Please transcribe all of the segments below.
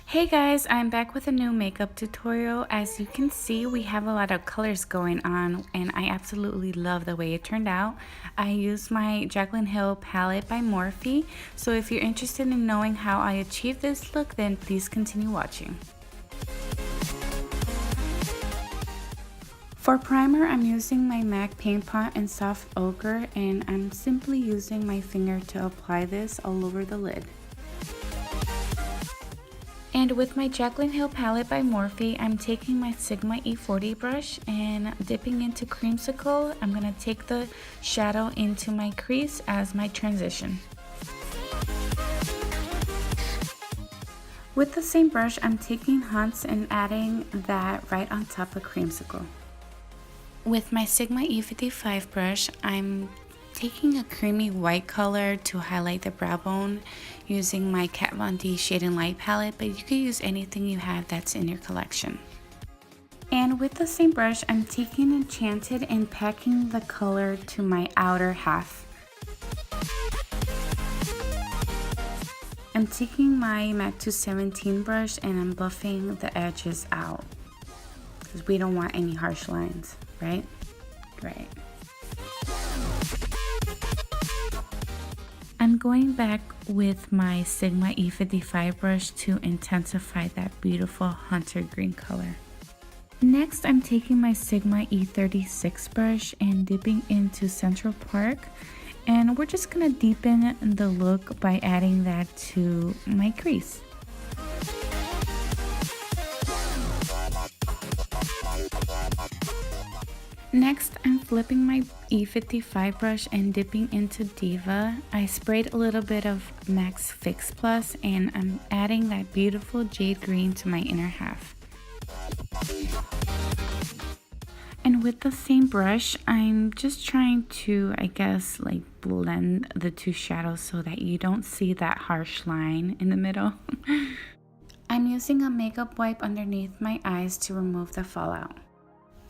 Hey guys, I'm back with a new makeup tutorial. As you can see, we have a lot of colors going on and I absolutely love the way it turned out. I used my Jaclyn palette by Morphe, so if you're interested in knowing how I achieved this look, then please continue watching. For primer, I'm using my MAC Paint Pot in Soft Ochre, and I'm simply using my finger to apply this all over the lid. And with my Jaclyn palette by Morphe, I'm taking my Sigma E40 brush and dipping into Creamsicle. I'm going to take the shadow into my crease as my transition. With the same brush, I'm taking Hunts and adding that right on top of Creamsicle. With my Sigma E55 brush, I'm taking a creamy white color to highlight the brow bone using my Kat Von D Shade and Light palette, but you could use anything you have that's in your collection. And with the same brush, I'm taking Enchanted and packing the color to my outer half. I'm taking my MAC 217 brush and I'm buffing the edges out because we don't want any harsh lines, right? Right. I'm going back with my Sigma E55 brush to intensify that beautiful hunter green color. Next, I'm taking my Sigma E36 brush and dipping into Central Park, and we're just gonna deepen the look by adding that to my crease. Next, I'm flipping my E55 brush and dipping into Diva. I sprayed a little bit of MAC's Fix Plus and I'm adding that beautiful jade green to my inner half. And with the same brush, I'm just trying to, like blend the two shadows so that you don't see that harsh line in the middle. I'm using a makeup wipe underneath my eyes to remove the fallout.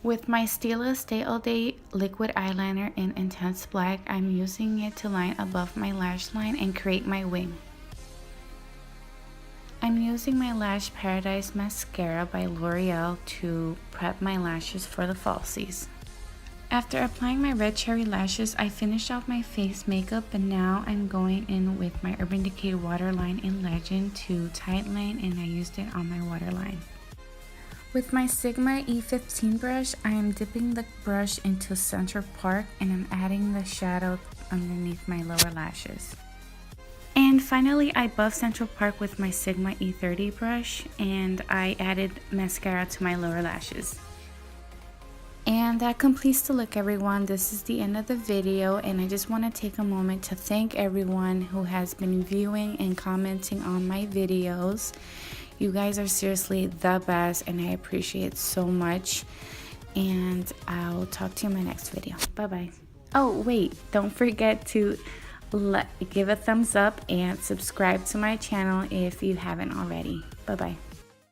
With my Stila Stay All Day liquid eyeliner in Intense Black, I'm using it to line above my lash line and create my wing. I'm using my Lash Paradise mascara by L'Oreal to prep my lashes for the falsies. After applying my red cherry lashes, I finished off my face makeup, and now I'm going in with my Urban Decay waterline in Legend to tighten, and I used it on my waterline. With my Sigma E15 brush, I am dipping the brush into Central Park and I'm adding the shadow underneath my lower lashes. And finally, I buffed Central Park with my Sigma E30 brush and I added mascara to my lower lashes. And that completes the look, everyone. This is the end of the video, and I just want to take a moment to thank everyone who has been viewing and commenting on my videos. You guys are seriously the best and I appreciate it so much, and I'll talk to you in my next video. Bye bye. Oh wait, don't forget to give a thumbs up and subscribe to my channel if you haven't already. Bye bye.